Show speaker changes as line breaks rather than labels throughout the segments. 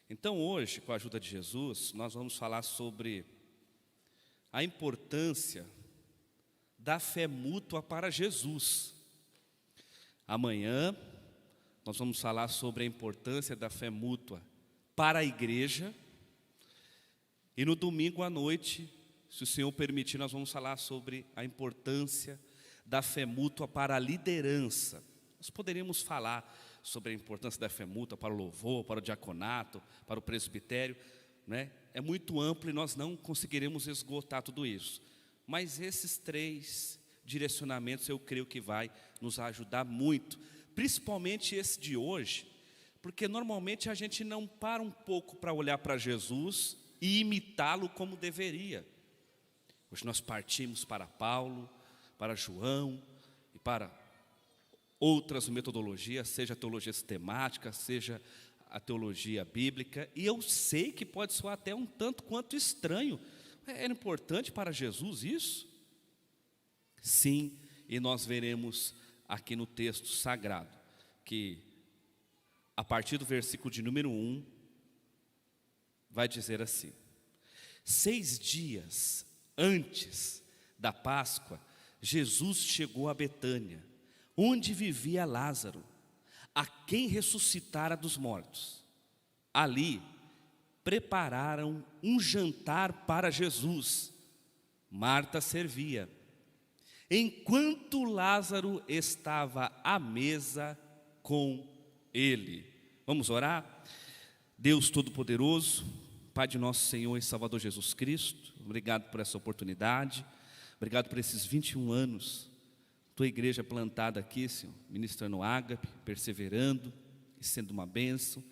Então hoje, com a ajuda de Jesus, nós vamos falar sobre a importância da fé mútua para Jesus. Amanhã nós vamos falar sobre a importância da fé mútua para a igreja. E no domingo à noite, se o Senhor permitir, nós vamos falar sobre a importância da fé mútua para a liderança. Nós poderíamos falar sobre a importância da fé mútua para o louvor, para o diaconato, para o presbitério, né? É muito amplo e nós não conseguiremos esgotar tudo isso. Mas esses 3 direcionamentos eu creio que vai nos ajudar muito, principalmente esse de hoje, porque normalmente a gente não para um pouco para olhar para Jesus e imitá-lo como deveria. Hoje nós partimos para Paulo, para João e para outras metodologias, seja a teologia sistemática, seja a teologia bíblica, e eu sei que pode soar até um tanto quanto estranho. Era importante para Jesus isso? Sim, e nós veremos aqui no texto sagrado, que a partir do versículo de número 1, vai dizer assim: 6 dias antes da Páscoa, Jesus chegou a Betânia, onde vivia Lázaro, a quem ressuscitara dos mortos. Ali prepararam um jantar para Jesus. Marta servia, enquanto Lázaro estava à mesa com ele. Vamos orar? Deus Todo-Poderoso, Pai de nosso Senhor e Salvador Jesus Cristo, obrigado por essa oportunidade, obrigado por esses 21 anos, tua igreja plantada aqui, Senhor, ministrando ágape, perseverando e sendo uma bênção.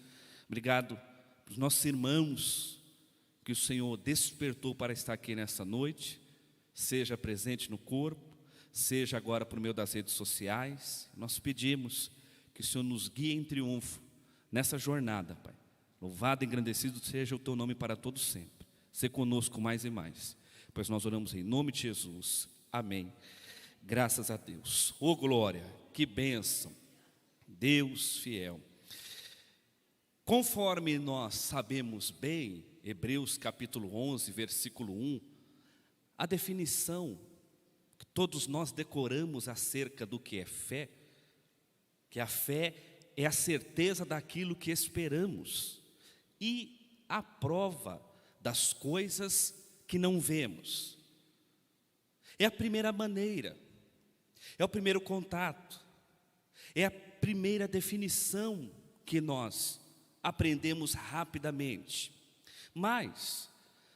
Obrigado para os nossos irmãos que o Senhor despertou para estar aqui nessa noite, seja presente no corpo, seja agora por meio das redes sociais. Nós pedimos que o Senhor nos guie em triunfo nessa jornada, Pai. Louvado e engrandecido seja o teu nome para todos sempre. Sê conosco mais e mais, pois nós oramos em nome de Jesus. Amém. Graças a Deus. Oh glória, que bênção, Deus fiel. Conforme nós sabemos bem, Hebreus capítulo 11, versículo 1, a definição que todos nós decoramos acerca do que é fé, que a fé é a certeza daquilo que esperamos e a prova das coisas que não vemos. É a primeira maneira, é o primeiro contato, é a primeira definição que nós aprendemos rapidamente. Mas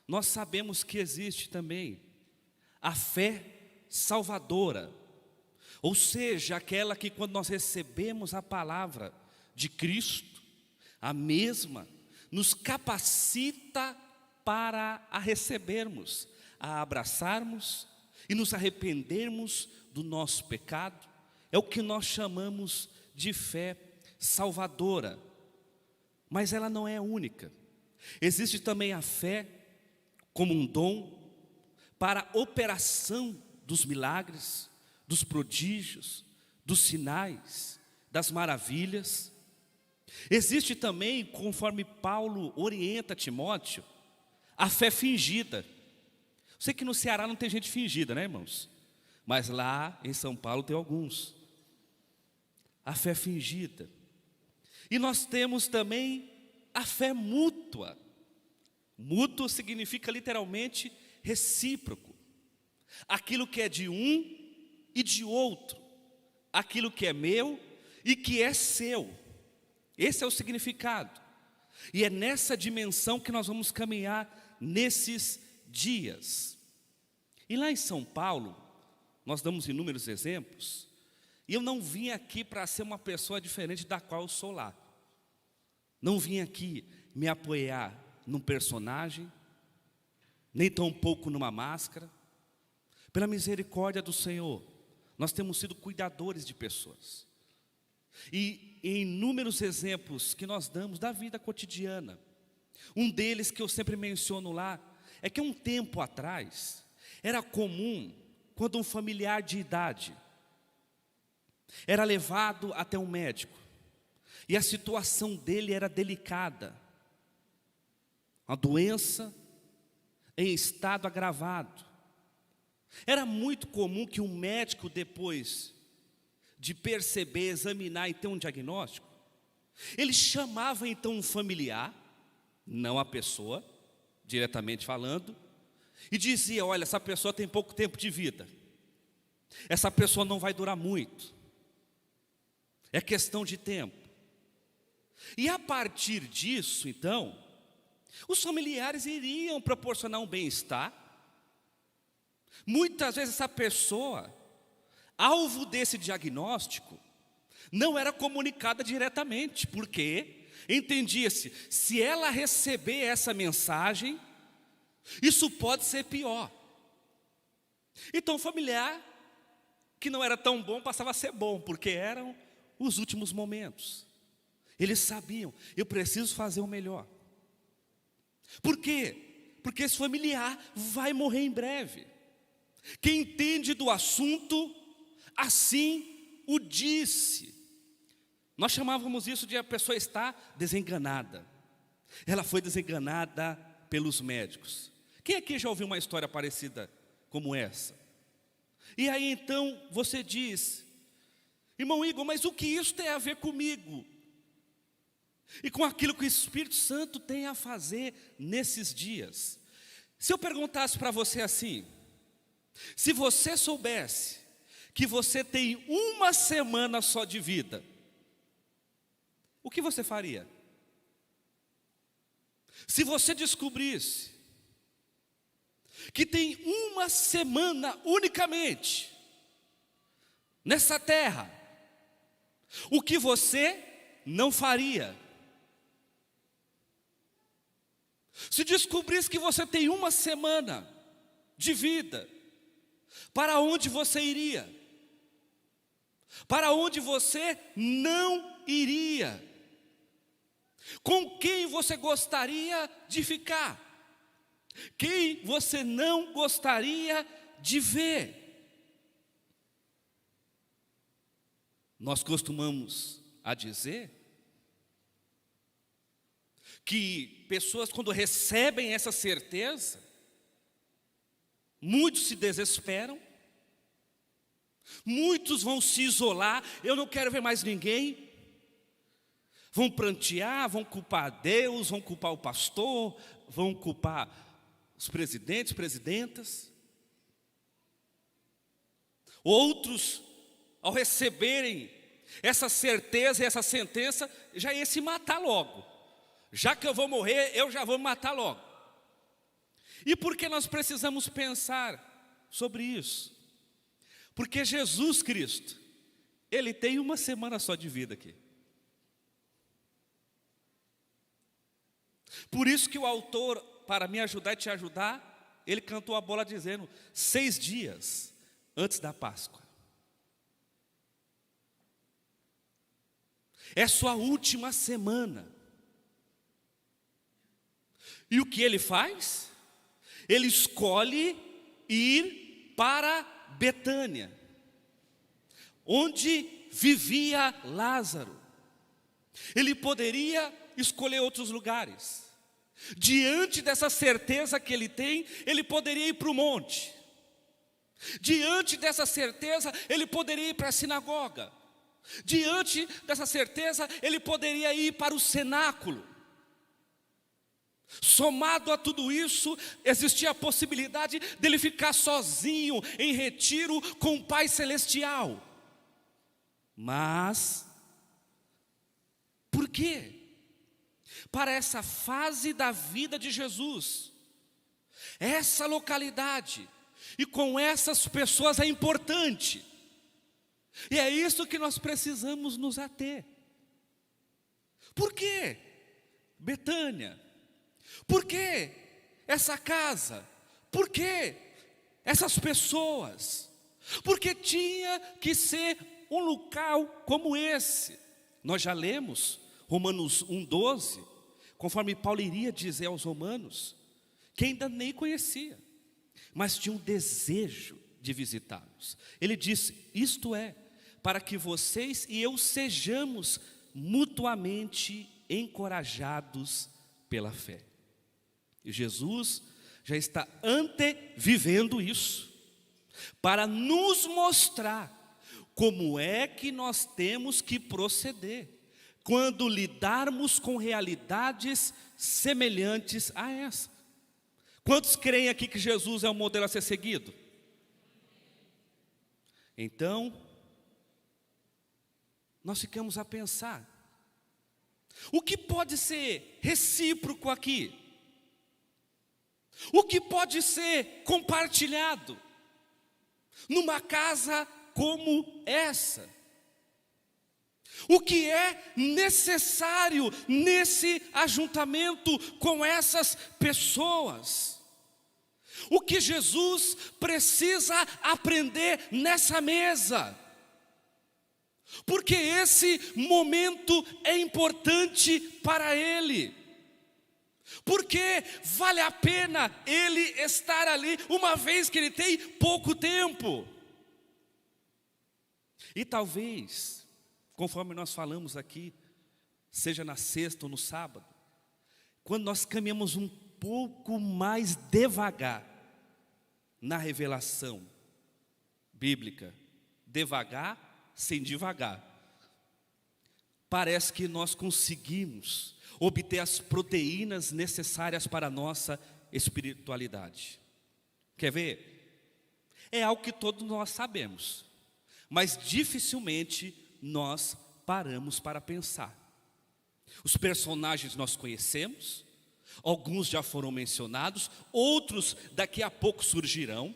nós sabemos que existe também a fé salvadora, ou seja, aquela que quando nós recebemos a palavra de Cristo, a mesma nos capacita para a recebermos, a abraçarmos e nos arrependermos do nosso pecado. É o que nós chamamos de fé salvadora. Mas ela não é única. Existe também a fé como um dom para a operação dos milagres, dos prodígios, dos sinais, das maravilhas. Existe também, conforme Paulo orienta Timóteo, a fé fingida. Sei que no Ceará não tem gente fingida, né, irmãos? Mas lá em São Paulo tem alguns. A fé fingida. E nós temos também a fé mútua. Mútuo significa literalmente recíproco. Aquilo que é de um e de outro. Aquilo que é meu e que é seu. Esse é o significado. E é nessa dimensão que nós vamos caminhar nesses dias. E lá em São Paulo, nós damos inúmeros exemplos. E eu não vim aqui para ser uma pessoa diferente da qual eu sou lá. Não vim aqui me apoiar num personagem, nem tampouco numa máscara. Pela misericórdia do Senhor, nós temos sido cuidadores de pessoas. E em inúmeros exemplos que nós damos da vida cotidiana, um deles que eu sempre menciono lá, é que um tempo atrás, era comum, quando um familiar de idade era levado até um médico, e a situação dele era delicada, uma doença em estado agravado. Era muito comum que um médico, depois de perceber, examinar e ter um diagnóstico, ele chamava então um familiar, não a pessoa, diretamente falando, e dizia: olha, essa pessoa tem pouco tempo de vida, essa pessoa não vai durar muito, é questão de tempo. E a partir disso, então, os familiares iriam proporcionar um bem-estar. Muitas vezes essa pessoa, alvo desse diagnóstico, não era comunicada diretamente, porque entendia-se, se ela receber essa mensagem, isso pode ser pior. Então o familiar, que não era tão bom, passava a ser bom, porque eram os últimos momentos. Eles sabiam, eu preciso fazer o melhor. Por quê? Porque esse familiar vai morrer em breve. Quem entende do assunto, assim o disse. Nós chamávamos isso de a pessoa estar desenganada. Ela foi desenganada pelos médicos. Quem aqui já ouviu uma história parecida como essa? E aí então você diz: irmão Igor, mas o que isso tem a ver comigo? E com aquilo que o Espírito Santo tem a fazer nesses dias? Se eu perguntasse para você assim: se você soubesse que você tem uma semana só de vida, o que você faria? Se você descobrisse que tem uma semana unicamente nessa terra, o que você não faria? Se descobrisse que você tem uma semana de vida, para onde você iria? Para onde você não iria? Com quem você gostaria de ficar? Quem você não gostaria de ver? Nós costumamos a dizer que pessoas, quando recebem essa certeza, muitos se desesperam, muitos vão se isolar. Eu não quero ver mais ninguém. Vão prantear, vão culpar Deus, vão culpar o pastor, vão culpar os presidentes, presidentas. Outros, ao receberem essa certeza e essa sentença, já iam se matar logo. Já que eu vou morrer, eu já vou me matar logo. E por que nós precisamos pensar sobre isso? Porque Jesus Cristo, Ele tem uma semana só de vida aqui. Por isso que o autor, para me ajudar e te ajudar, ele cantou a bola dizendo: 6 dias antes da Páscoa. É sua última semana. E o que ele faz? Ele escolhe ir para Betânia, onde vivia Lázaro. Ele poderia escolher outros lugares. Diante dessa certeza que ele tem, ele poderia ir para o monte. Diante dessa certeza, ele poderia ir para a sinagoga. Diante dessa certeza, ele poderia ir para o cenáculo. Somado a tudo isso, existia a possibilidade dele ficar sozinho, em retiro, com o Pai Celestial. Mas, por quê? Para essa fase da vida de Jesus, essa localidade, e com essas pessoas é importante. E é isso que nós precisamos nos ater. Por quê Betânia? Por que essa casa? Por que essas pessoas? Porque tinha que ser um local como esse. Nós já lemos Romanos 1,12, conforme Paulo iria dizer aos romanos, que ainda nem conhecia, mas tinha um desejo de visitá-los. Ele disse: isto é, para que vocês e eu sejamos mutuamente encorajados pela fé. E Jesus já está antevivendo isso, para nos mostrar como é que nós temos que proceder quando lidarmos com realidades semelhantes a essa. Quantos creem aqui que Jesus é o modelo a ser seguido? Então, nós ficamos a pensar, o que pode ser recíproco aqui? O que pode ser compartilhado numa casa como essa? O que é necessário nesse ajuntamento com essas pessoas? O que Jesus precisa aprender nessa mesa? Porque esse momento é importante para ele. Porque vale a pena ele estar ali, uma vez que ele tem pouco tempo. E talvez, conforme nós falamos aqui, seja na sexta ou no sábado, quando nós caminhamos um pouco mais devagar na revelação bíblica, devagar sem devagar, parece que nós conseguimos obter as proteínas necessárias para a nossa espiritualidade. Quer ver? É algo que todos nós sabemos, mas dificilmente nós paramos para pensar. Os personagens nós conhecemos, alguns já foram mencionados, outros daqui a pouco surgirão.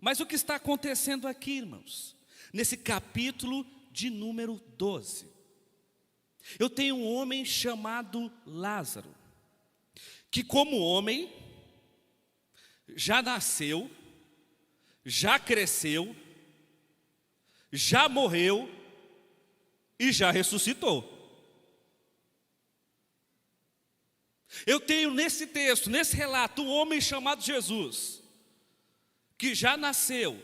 Mas o que está acontecendo aqui, irmãos? Nesse capítulo de número 12, eu tenho um homem chamado Lázaro, que como homem, já nasceu, já cresceu, já morreu e já ressuscitou. Eu tenho nesse texto, nesse relato, um homem chamado Jesus, que já nasceu,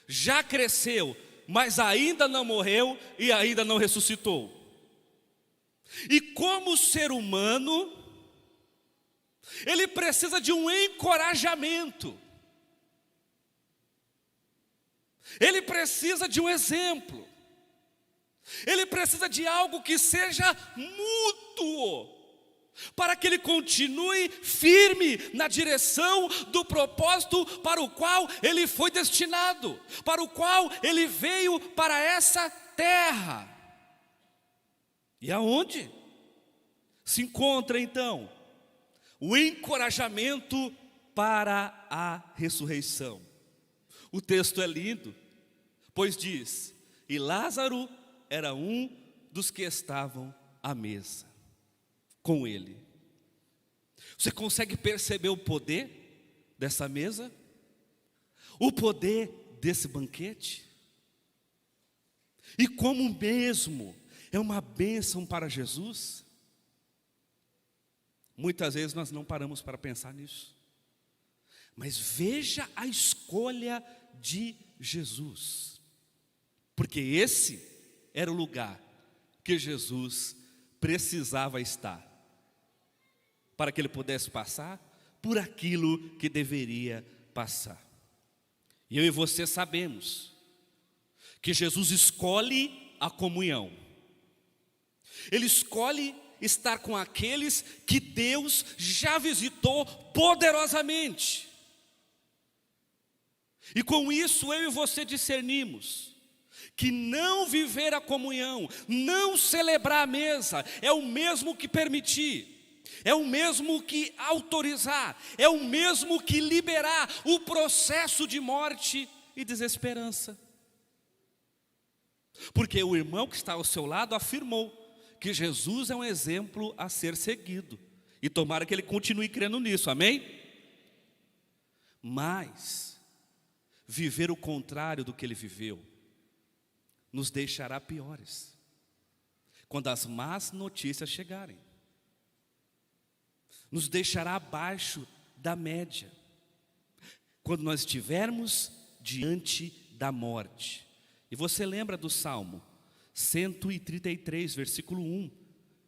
já cresceu, mas ainda não morreu e ainda não ressuscitou. E como ser humano, ele precisa de um encorajamento. Ele precisa de um exemplo. Ele precisa de algo que seja mútuo, para que ele continue firme na direção do propósito para o qual ele foi destinado, para o qual ele veio para essa terra. E aonde se encontra então o encorajamento para a ressurreição? O texto é lindo, pois diz: e Lázaro era um dos que estavam à mesa com ele. Você consegue perceber o poder dessa mesa? O poder desse banquete? E como mesmo é uma bênção para Jesus? Muitas vezes nós não paramos para pensar nisso. Mas veja a escolha de Jesus. Porque esse era o lugar que Jesus precisava estar, para que ele pudesse passar por aquilo que deveria passar. E eu e você sabemos que Jesus escolhe a comunhão. Ele escolhe estar com aqueles que Deus já visitou poderosamente. E com isso eu e você discernimos que não viver a comunhão, não celebrar a mesa, é o mesmo que permitir, é o mesmo que autorizar, é o mesmo que liberar o processo de morte e desesperança. Porque o irmão que está ao seu lado afirmou que Jesus é um exemplo a ser seguido, e tomara que ele continue crendo nisso, amém? Mas viver o contrário do que ele viveu nos deixará piores quando as más notícias chegarem, nos deixará abaixo da média quando nós estivermos diante da morte. E você lembra do Salmo 133, versículo 1: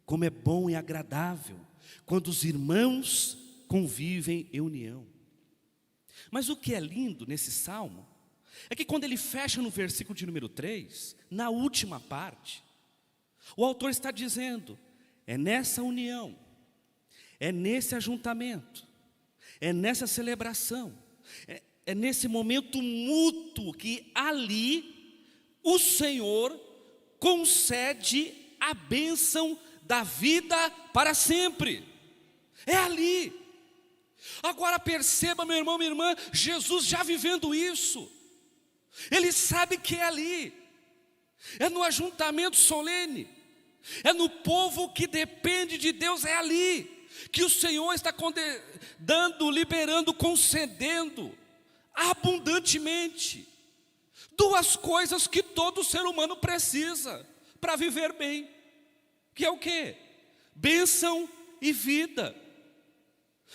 como é bom e agradável quando os irmãos convivem em união. Mas o que é lindo nesse salmo é que quando ele fecha no versículo de número 3, na última parte, o autor está dizendo: é nessa união, é nesse ajuntamento, é nessa celebração, é nesse momento mútuo que ali o Senhor concede a bênção da vida para sempre. É ali. Agora perceba, meu irmão, minha irmã, Jesus já vivendo isso. Ele sabe que é ali. É no ajuntamento solene. É no povo que depende de Deus, é ali que o Senhor está dando, liberando, concedendo abundantemente duas coisas que todo ser humano precisa para viver bem, que é o quê? Bênção e vida.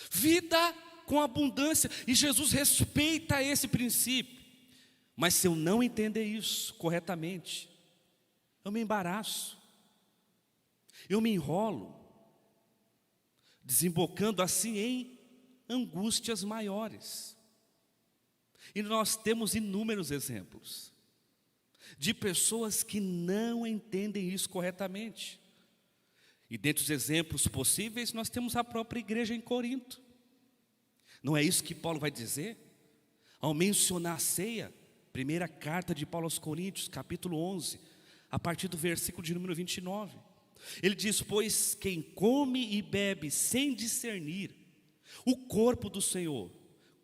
Vida com abundância. E Jesus respeita esse princípio. Mas se eu não entender isso corretamente, eu me embaraço, eu me enrolo, desembocando assim em angústias maiores. E nós temos inúmeros exemplos de pessoas que não entendem isso corretamente. E dentre os exemplos possíveis, nós temos a própria igreja em Corinto. Não é isso que Paulo vai dizer? Ao mencionar a ceia, primeira carta de Paulo aos Coríntios, capítulo 11, a partir do versículo de número 29. Ele diz: pois quem come e bebe sem discernir o corpo do Senhor,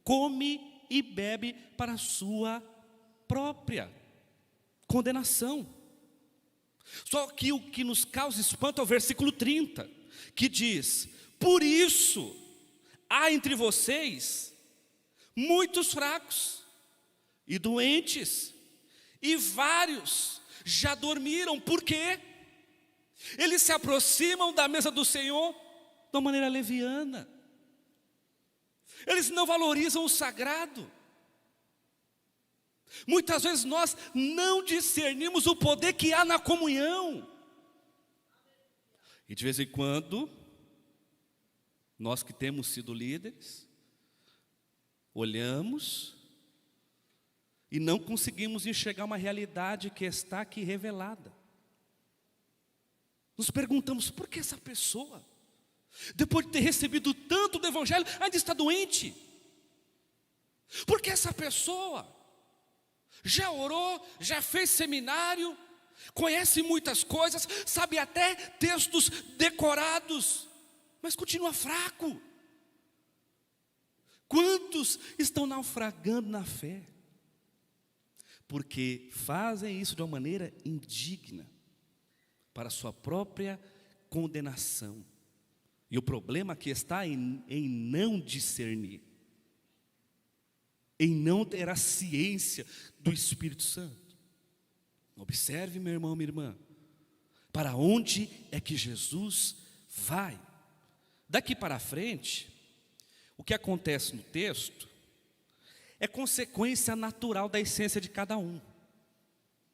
come e bebe para a sua própria condenação. Só que o que nos causa espanto é o versículo 30, que diz: por isso há entre vocês muitos fracos e doentes, e vários já dormiram. Por quê? Eles se aproximam da mesa do Senhor de uma maneira leviana. Eles não valorizam o sagrado. Muitas vezes nós não discernimos o poder que há na comunhão. E de vez em quando, nós que temos sido líderes, olhamos e não conseguimos enxergar uma realidade que está aqui revelada. Nos perguntamos: por que essa pessoa, depois de ter recebido tanto do Evangelho, ainda está doente? Por que essa pessoa já orou, já fez seminário, conhece muitas coisas, sabe até textos decorados, mas continua fraco? Quantos estão naufragando na fé? Porque fazem isso de uma maneira indigna, para a sua própria condenação. E o problema aqui está em não discernir, em não ter a ciência do Espírito Santo. Observe, meu irmão, minha irmã, para onde é que Jesus vai. Daqui para frente, o que acontece no texto é consequência natural da essência de cada um.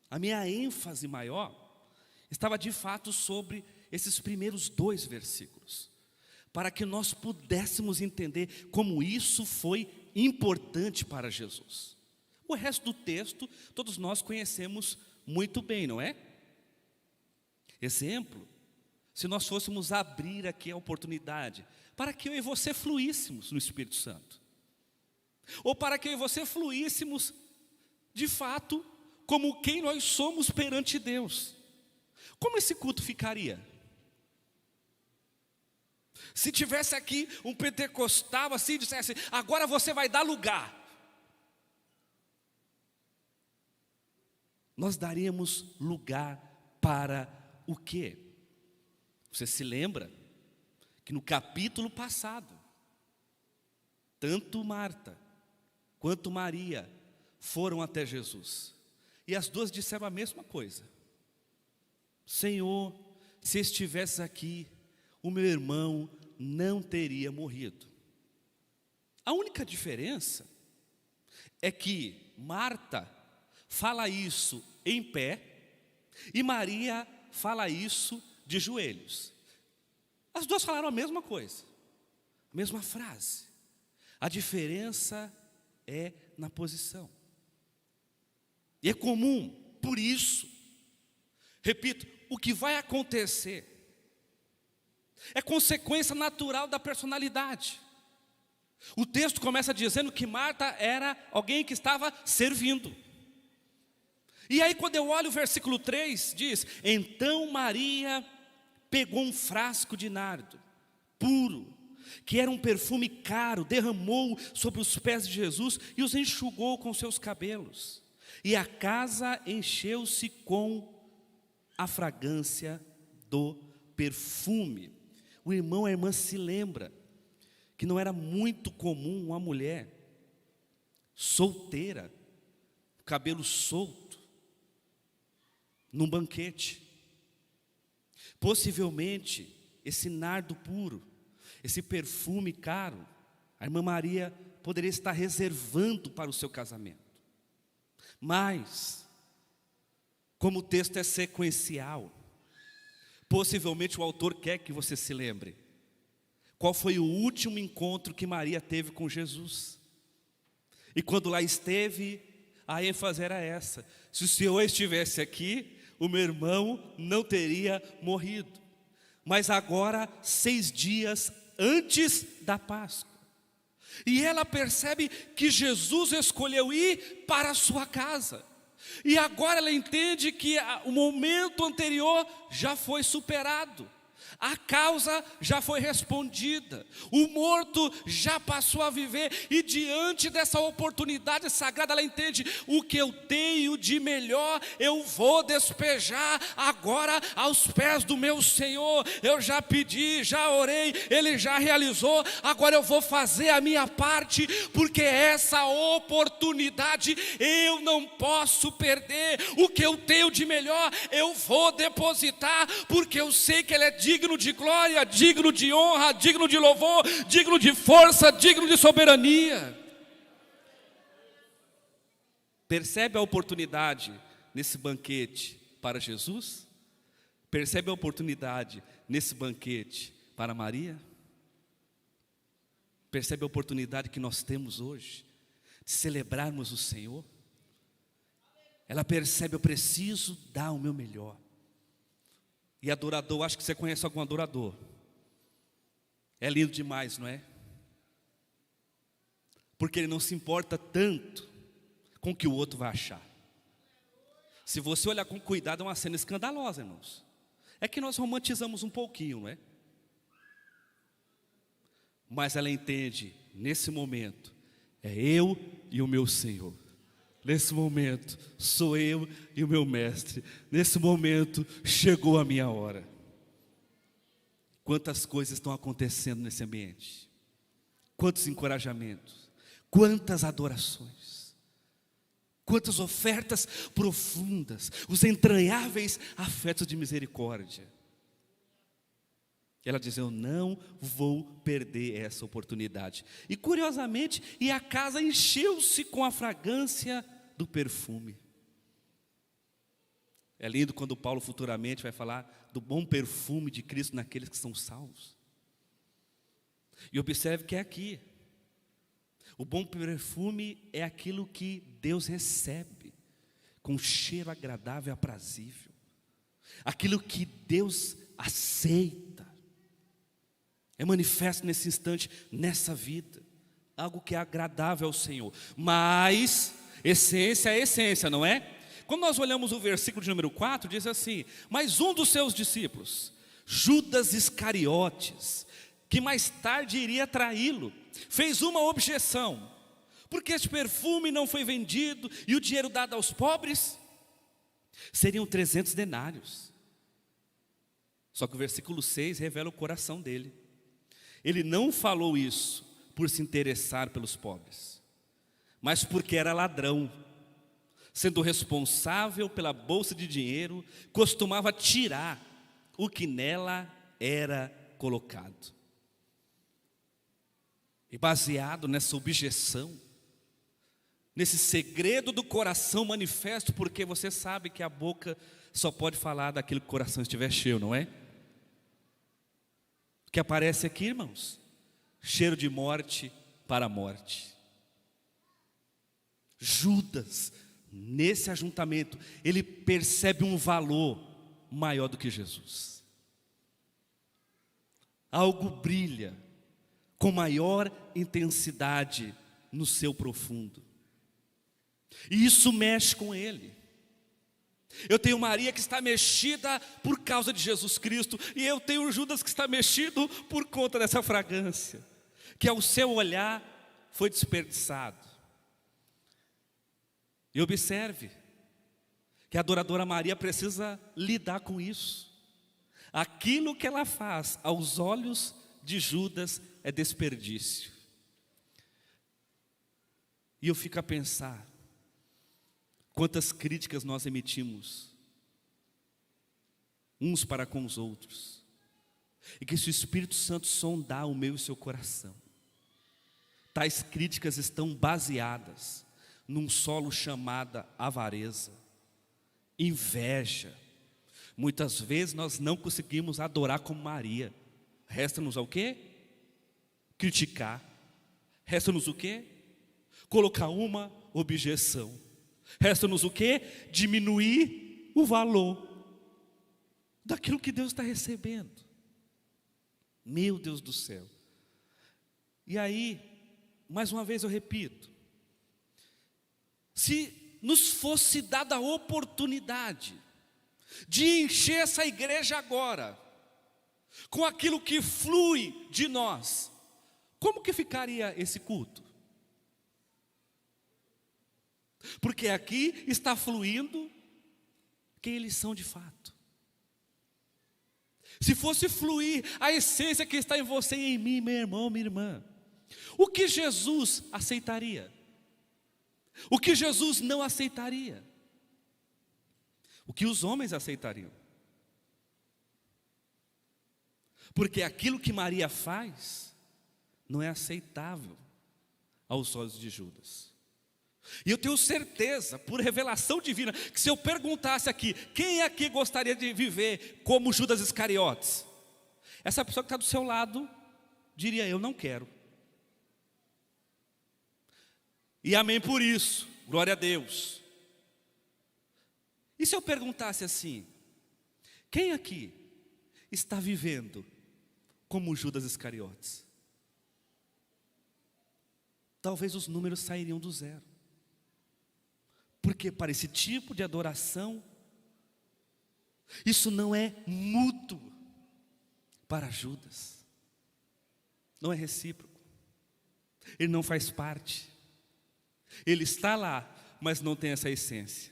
A minha ênfase maior estava de fato sobre esses primeiros 2 versículos, para que nós pudéssemos entender como isso foi importante para Jesus. O resto do texto, todos nós conhecemos muito bem, não é? Exemplo, se nós fôssemos abrir aqui a oportunidade para que eu e você fluíssemos no Espírito Santo, ou para que eu e você fluíssemos de fato como quem nós somos perante Deus, como esse culto ficaria? Se tivesse aqui um pentecostal assim, dissesse: agora você vai dar lugar, nós daríamos lugar para o quê? Você se lembra que no capítulo passado, tanto Marta quanto Maria foram até Jesus, e as duas disseram a mesma coisa: Senhor, se estivesse aqui, o meu irmão não teria morrido. A única diferença é que Marta fala isso em pé e Maria fala isso de joelhos. As duas falaram a mesma coisa, A mesma frase. A diferença é na posição. E é comum, por isso, repito, o que vai acontecer é consequência natural da personalidade. O texto começa dizendo que Marta era alguém que estava servindo. E aí quando eu olho o versículo 3, diz: então Maria pegou um frasco de nardo puro, que era um perfume caro, derramou sobre os pés de Jesus e os enxugou com seus cabelos. E a casa encheu-se com a fragrância do perfume. O irmão e a irmã se lembra que não era muito comum uma mulher solteira, cabelo solto, num banquete. Possivelmente, esse nardo puro, esse perfume caro, a irmã Maria poderia estar reservando para o seu casamento. Mas, como o texto é sequencial, possivelmente o autor quer que você se lembre qual foi o último encontro que Maria teve com Jesus. E quando lá esteve, a ênfase era essa: se o Senhor estivesse aqui, o meu irmão não teria morrido. Mas agora, 6 dias antes da Páscoa, e ela percebe que Jesus escolheu ir para a sua casa. E agora ela entende que o momento anterior já foi superado. A causa já foi respondida, o morto já passou a viver, e diante dessa oportunidade sagrada, ela entende: o que eu tenho de melhor, eu vou despejar agora aos pés do meu Senhor. Eu já pedi, já orei, Ele já realizou, agora eu vou fazer a minha parte, porque essa oportunidade eu não posso perder. O que eu tenho de melhor, eu vou depositar, porque eu sei que Ele é digno de glória, digno de honra, digno de louvor, digno de força, digno de soberania. Percebe a oportunidade nesse banquete para Jesus? Percebe a oportunidade nesse banquete para Maria? Percebe a oportunidade que nós temos hoje de celebrarmos o Senhor? Ela percebe: eu preciso dar o meu melhor. E adorador, acho que você conhece algum adorador. É lindo demais, não é? Porque ele não se importa tanto com o que o outro vai achar. Se você olhar com cuidado, é uma cena escandalosa, irmãos. É que nós romantizamos um pouquinho, não é? Mas ela entende, nesse momento, é eu e o meu Senhor. Nesse momento, sou eu e o meu mestre. Nesse momento, chegou a minha hora. Quantas coisas estão acontecendo nesse ambiente. Quantos encorajamentos. Quantas adorações. Quantas ofertas profundas. Os entranháveis afetos de misericórdia. Ela diz: eu não vou perder essa oportunidade. E curiosamente, a casa encheu-se com a fragrância do perfume. É lindo quando Paulo futuramente vai falar do bom perfume de Cristo naqueles que são salvos. E observe que é aqui. O bom perfume é aquilo que Deus recebe com cheiro agradável e aprazível. Aquilo que Deus aceita. É manifesto nesse instante, nessa vida. Algo que é agradável ao Senhor. Mas, essência é essência, não é? Quando nós olhamos o versículo de número 4, diz assim: mas um dos seus discípulos, Judas Iscariotes, que mais tarde iria traí-lo, fez uma objeção: porque este perfume não foi vendido e o dinheiro dado aos pobres? Seriam 300 denários. Só que o versículo 6 revela o coração dele. Ele não falou isso por se interessar pelos pobres, mas porque era ladrão. Sendo responsável pela bolsa de dinheiro, costumava tirar o que nela era colocado. E baseado nessa objeção, nesse segredo do coração manifesto, porque você sabe que a boca só pode falar daquilo que o coração estiver cheio, não é? O que aparece aqui, irmãos, cheiro de morte para a morte. Judas, nesse ajuntamento, ele percebe um valor maior do que Jesus. Algo brilha com maior intensidade no seu profundo. E isso mexe com ele. Eu tenho Maria que está mexida por causa de Jesus Cristo, e eu tenho Judas que está mexido por conta dessa fragrância, que ao seu olhar foi desperdiçado. E observe que a adoradora Maria precisa lidar com isso. Aquilo que ela faz aos olhos de Judas é desperdício. E eu fico a pensar, quantas críticas nós emitimos uns para com os outros, e que se o Espírito Santo sondar o meu e o seu coração, tais críticas estão baseadas num solo chamado avareza, inveja. Muitas vezes nós não conseguimos adorar como Maria. Resta-nos o quê? Criticar. Resta-nos o quê? Colocar uma objeção. Resta-nos o quê? Diminuir o valor daquilo que Deus está recebendo. Meu Deus do céu. E aí, mais uma vez eu repito, se nos fosse dada a oportunidade de encher essa igreja agora com aquilo que flui de nós, como que ficaria esse culto? Porque aqui está fluindo quem eles são de fato. Se fosse fluir a essência que está em você e em mim, meu irmão, minha irmã, o que Jesus aceitaria? O que Jesus não aceitaria? O que os homens aceitariam? Porque aquilo que Maria faz não é aceitável aos olhos de Judas. E eu tenho certeza, por revelação divina, que se eu perguntasse aqui, quem aqui gostaria de viver como Judas Iscariotes? Essa pessoa que está do seu lado diria, eu não quero. E amém por isso, glória a Deus. E se eu perguntasse assim, quem aqui está vivendo como Judas Iscariotes? Talvez os números sairiam do zero. Porque para esse tipo de adoração, isso não é mútuo para Judas. Não é recíproco. Ele não faz parte. Ele está lá, mas não tem essa essência.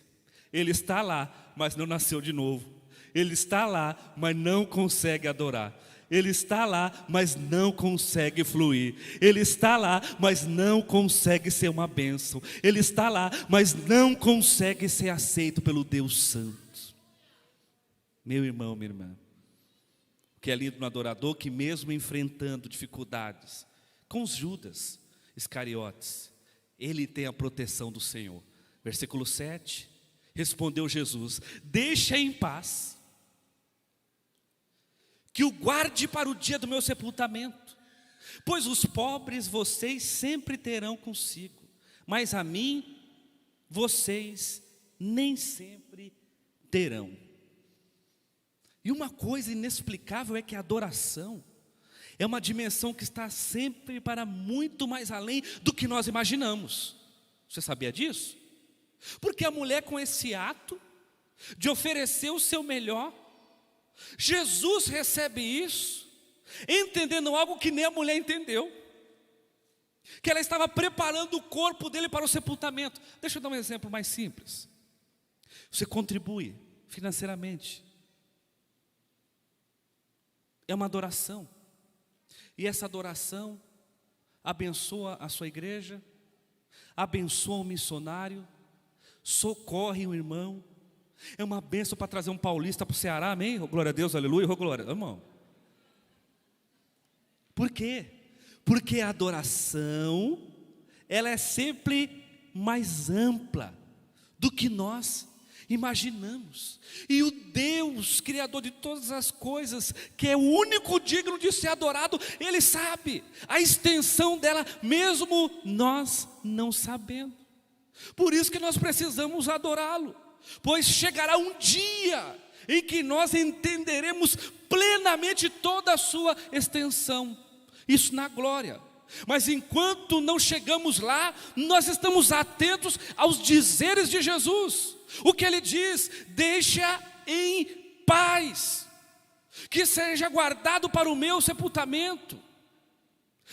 Ele está lá, mas não nasceu de novo. Ele está lá, mas não consegue adorar. Ele está lá, mas não consegue fluir. Ele está lá, mas não consegue ser uma bênção. Ele está lá, mas não consegue ser aceito pelo Deus Santo. Meu irmão, minha irmã, o que é lindo no adorador, que mesmo enfrentando dificuldades, com os Judas Iscariotes, ele tem a proteção do Senhor. Versículo 7, respondeu Jesus, deixa em paz, que o guarde para o dia do meu sepultamento, pois os pobres vocês sempre terão consigo, mas a mim vocês nem sempre terão. E uma coisa inexplicável é que a adoração é uma dimensão que está sempre para muito mais além do que nós imaginamos. Você sabia disso? Porque a mulher, com esse ato de oferecer o seu melhor, Jesus recebe isso, entendendo algo que nem a mulher entendeu, que ela estava preparando o corpo dele para o sepultamento. Deixa eu dar um exemplo mais simples. Você contribui financeiramente, é uma adoração, e essa adoração abençoa a sua igreja, abençoa um missionário, socorre um irmão. É uma bênção para trazer um paulista para o Ceará, amém? Oh, glória a Deus, aleluia, oh, glória, irmão. Por quê? Porque a adoração, ela é sempre mais ampla do que nós imaginamos. E o Deus, Criador de todas as coisas, que é o único digno de ser adorado, Ele sabe a extensão dela, mesmo nós não sabendo. Por isso que nós precisamos adorá-lo, pois chegará um dia em que nós entenderemos plenamente toda a sua extensão, isso na glória. Mas enquanto não chegamos lá, nós estamos atentos aos dizeres de Jesus. O que Ele diz: deixa em paz, que seja guardado para o meu sepultamento.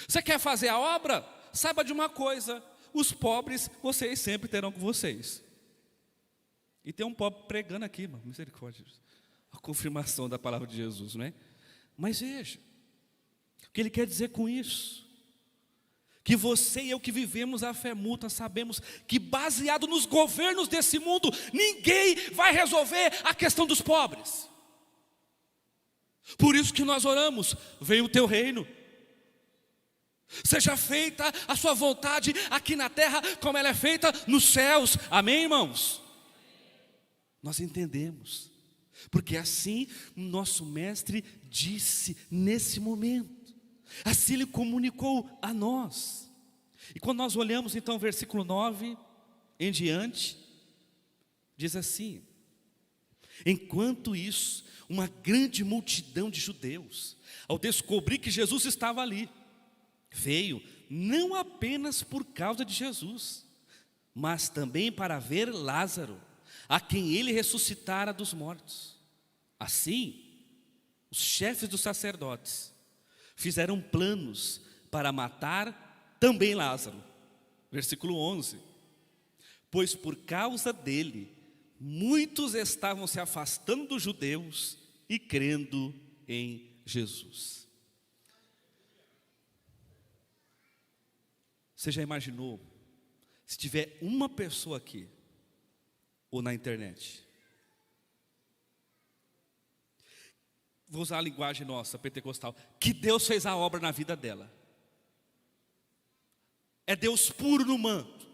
Você quer fazer a obra? Saiba de uma coisa: os pobres vocês sempre terão com vocês. E tem um pobre pregando aqui, mano, misericórdia, a confirmação da palavra de Jesus, não é? Mas veja, o que Ele quer dizer com isso? Que você e eu que vivemos a fé mútua sabemos que, baseado nos governos desse mundo, ninguém vai resolver a questão dos pobres. Por isso que nós oramos: venha o teu reino, seja feita a sua vontade aqui na terra como ela é feita nos céus. Amém, irmãos? Nós entendemos, porque assim nosso mestre disse nesse momento, assim Ele comunicou a nós. E quando nós olhamos então o versículo 9 em diante, diz assim: enquanto isso, uma grande multidão de judeus, ao descobrir que Jesus estava ali, veio não apenas por causa de Jesus, mas também para ver Lázaro, a quem Ele ressuscitara dos mortos. Assim, os chefes dos sacerdotes fizeram planos para matar também Lázaro. Versículo 11: pois por causa dele, muitos estavam se afastando dos judeus e crendo em Jesus. Você já imaginou, se tiver uma pessoa aqui, ou na internet, vou usar a linguagem nossa, pentecostal, que Deus fez a obra na vida dela? É Deus puro no manto.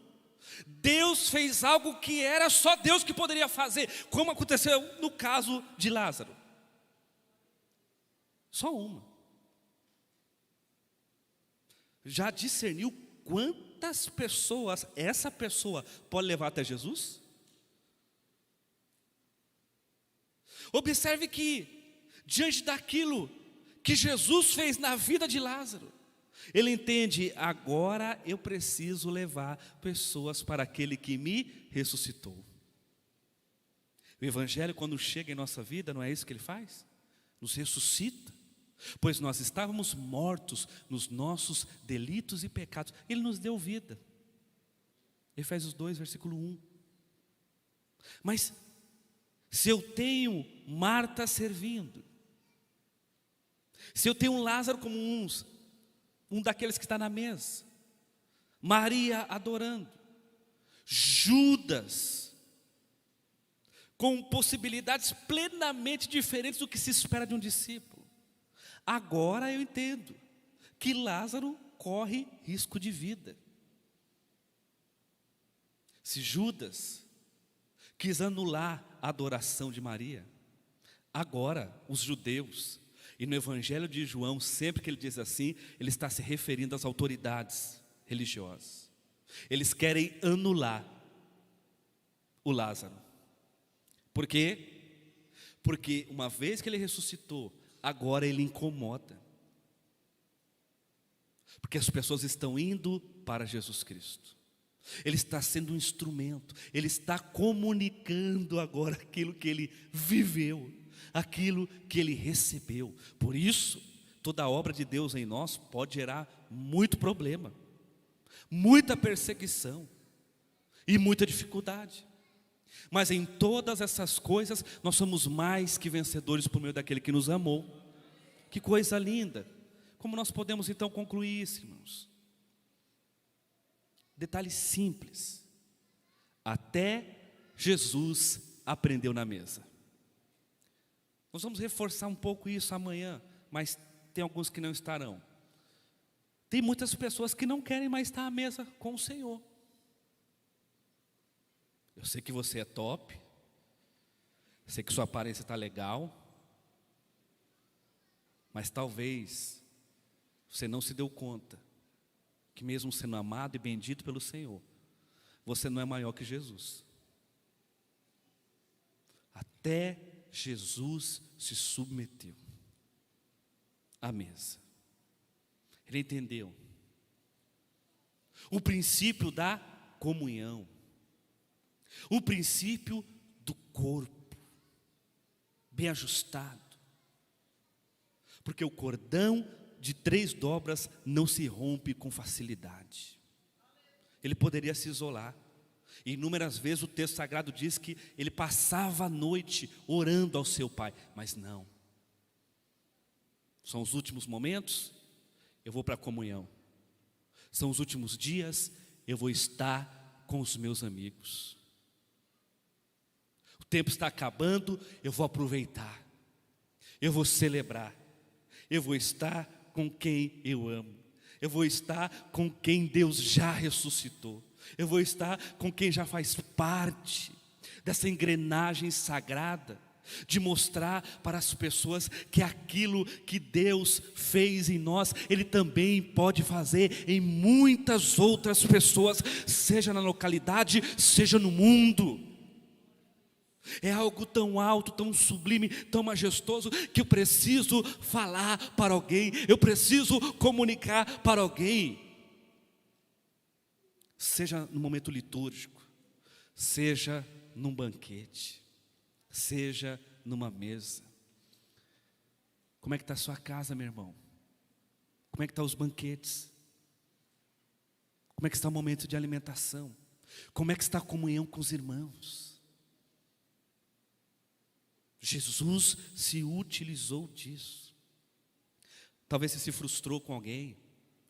Deus fez algo que era só Deus que poderia fazer, como aconteceu no caso de Lázaro. Só uma. Já discerniu quantas pessoas essa pessoa pode levar até Jesus? Observe que, diante daquilo que Jesus fez na vida de Lázaro, ele entende: agora eu preciso levar pessoas para aquele que me ressuscitou. O Evangelho, quando chega em nossa vida, não é isso que Ele faz? Nos ressuscita, pois nós estávamos mortos nos nossos delitos e pecados, Ele nos deu vida. Efésios 2, versículo 1. Mas se eu tenho Marta servindo, se eu tenho um Lázaro como um daqueles que está na mesa, Maria adorando, Judas com possibilidades plenamente diferentes do que se espera de um discípulo, agora eu entendo que Lázaro corre risco de vida. Se Judas quis anular a adoração de Maria, agora os judeus, e no Evangelho de João, sempre que ele diz assim, ele está se referindo às autoridades religiosas. Eles querem anular o Lázaro. Por quê? Porque uma vez que ele ressuscitou, agora ele incomoda. Porque as pessoas estão indo para Jesus Cristo. Ele está sendo um instrumento, ele está comunicando agora aquilo que ele viveu, aquilo que ele recebeu. Por isso, toda a obra de Deus em nós pode gerar muito problema, muita perseguição e muita dificuldade. Mas em todas essas coisas, nós somos mais que vencedores por meio daquele que nos amou. Que coisa linda! Como nós podemos então concluir isso, irmãos? Detalhe simples: até Jesus aprendeu na mesa. Nós vamos reforçar um pouco isso amanhã, mas tem alguns que não estarão. Tem muitas pessoas que não querem mais estar à mesa com o Senhor. Eu sei que você é top, Sei que sua aparência está legal, mas talvez você não se deu conta que mesmo sendo amado e bendito pelo Senhor, você não é maior que Jesus. Até Jesus se submeteu à mesa. Ele entendeu o princípio da comunhão, o princípio do corpo, bem ajustado. Porque o cordão de 3 dobras não se rompe com facilidade. Ele poderia se isolar. E inúmeras vezes o texto sagrado diz que ele passava a noite orando ao seu pai. Mas não. São os últimos momentos, eu vou para a comunhão. São os últimos dias, eu vou estar com os meus amigos. O tempo está acabando, eu vou aproveitar. Eu vou celebrar. Eu vou estar com quem eu amo. Eu vou estar com quem Deus já ressuscitou. Eu vou estar com quem já faz parte dessa engrenagem sagrada de mostrar para as pessoas que aquilo que Deus fez em nós, Ele também pode fazer em muitas outras pessoas, seja na localidade, seja no mundo. É algo tão alto, tão sublime, tão majestoso, que eu preciso falar para alguém, eu preciso comunicar para alguém. Seja no momento litúrgico, seja num banquete, seja numa mesa. Como é que está a sua casa, meu irmão? Como é que estão os banquetes? Como é que está o momento de alimentação? Como é que está a comunhão com os irmãos? Jesus se utilizou disso. Talvez você se frustrou com alguém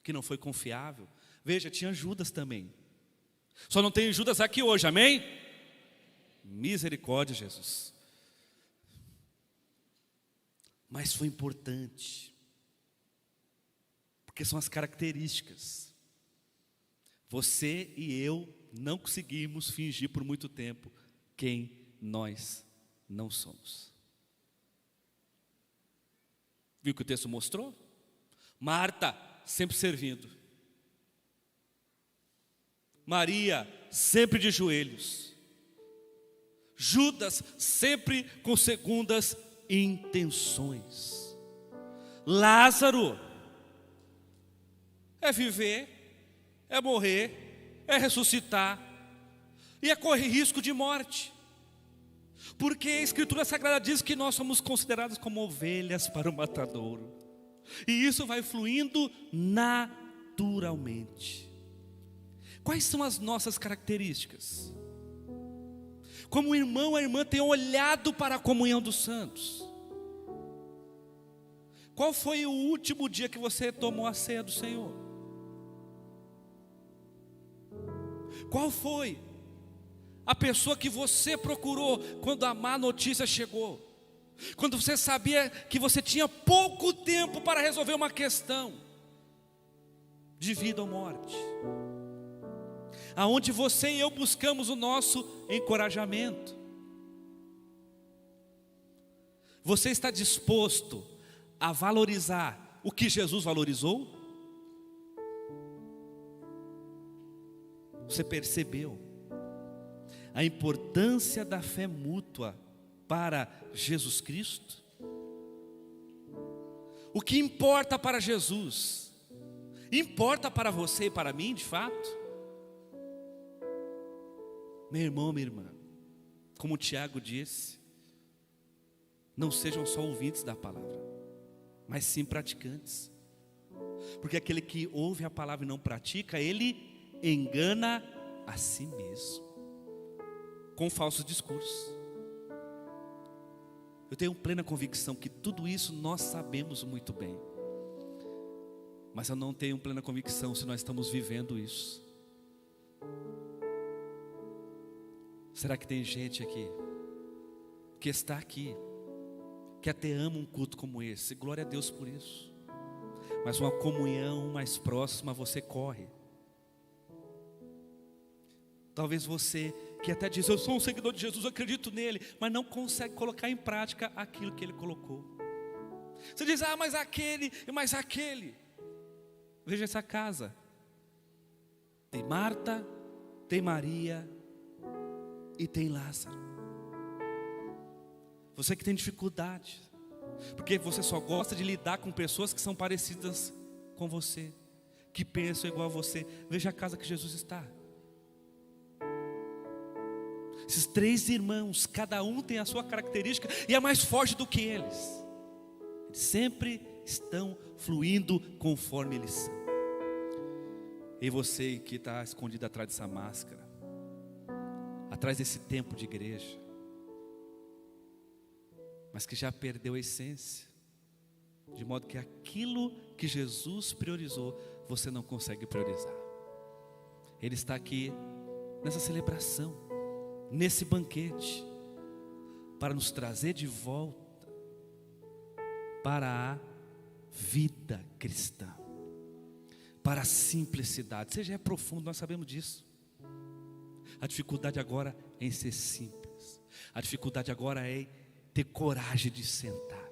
que não foi confiável. Veja, tinha Judas também. Só não tem Judas aqui hoje, amém? Misericórdia, Jesus. Mas foi importante, porque são as características. Você e eu não conseguimos fingir por muito tempo quem nós não somos. Viu o que o texto mostrou? Marta sempre servindo, Maria sempre de joelhos, Judas sempre com segundas intenções, Lázaro é viver, é morrer, é ressuscitar e é correr risco de morte. Porque a Escritura Sagrada diz que nós somos considerados como ovelhas para o matadouro. E isso vai fluindo naturalmente. Quais são as nossas características? Como o irmão, a irmã tem olhado para a comunhão dos santos. Qual foi o último dia que você tomou a ceia do Senhor? Qual foi a pessoa que você procurou quando a má notícia chegou? Quando você sabia que você tinha pouco tempo para resolver uma questão de vida ou morte? Aonde você e eu buscamos o nosso encorajamento? Você está disposto a valorizar o que Jesus valorizou? Você percebeu a importância da fé mútua para Jesus Cristo? O que importa para Jesus, importa para você e para mim, de fato? Meu irmão, minha irmã, como o Tiago disse, não sejam só ouvintes da palavra, mas sim praticantes. Porque aquele que ouve a palavra e não pratica, ele engana a si mesmo, com falsos discursos. Eu tenho plena convicção que tudo isso nós sabemos muito bem, mas eu não tenho plena convicção se nós estamos vivendo isso. Será que tem gente aqui que está aqui, que até ama um culto como esse? Glória a Deus por isso. Mas uma comunhão mais próxima você corre. Talvez você que até diz, eu sou um seguidor de Jesus, eu acredito nele, mas não consegue colocar em prática aquilo que ele colocou. Você diz, mas aquele. Veja essa casa. Tem Marta, tem Maria e tem Lázaro. Você que tem dificuldade, porque você só gosta de lidar com pessoas que são parecidas com você, que pensam igual a você. Veja a casa que Jesus está. Esses 3 irmãos, cada um tem a sua característica e é mais forte do que eles. Eles sempre estão fluindo conforme eles são. E você que está escondido atrás dessa máscara, atrás desse tempo de igreja, mas que já perdeu a essência, de modo que aquilo que Jesus priorizou, você não consegue priorizar. Ele está aqui nessa celebração, nesse banquete, para nos trazer de volta para a vida cristã, para a simplicidade. Seja profundo, nós sabemos disso. A dificuldade agora é em ser simples. A dificuldade agora é ter coragem de sentar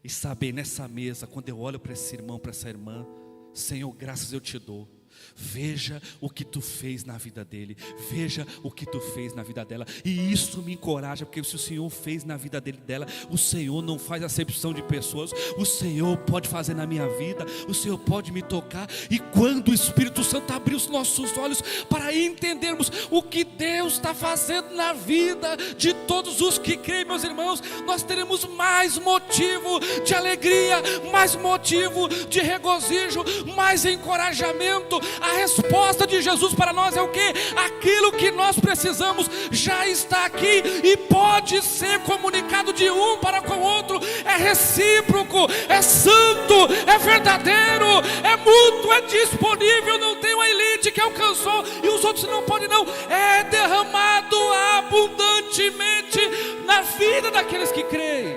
e saber nessa mesa, quando eu olho para esse irmão, para essa irmã, Senhor, graças eu te dou. Veja o que tu fez na vida dele, veja o que tu fez na vida dela, e isso me encoraja, porque se o Senhor fez na vida dele, dela, o Senhor não faz acepção de pessoas, o Senhor pode fazer na minha vida, o Senhor pode me tocar. E quando o Espírito Santo abrir os nossos olhos para entendermos o que Deus está fazendo na vida de todos os que creem, meus irmãos, nós teremos mais motivo de alegria, mais motivo de regozijo, mais encorajamento. A resposta de Jesus para nós é o quê? Aquilo que nós precisamos já está aqui e pode ser comunicado de um para com o outro. É recíproco, é santo, é verdadeiro, é mútuo, é disponível. Não tem uma elite que alcançou e os outros não podem não. É derramado abundantemente na vida daqueles que creem.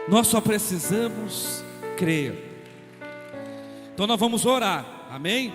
Nós só precisamos crer. Então nós vamos orar. Amém?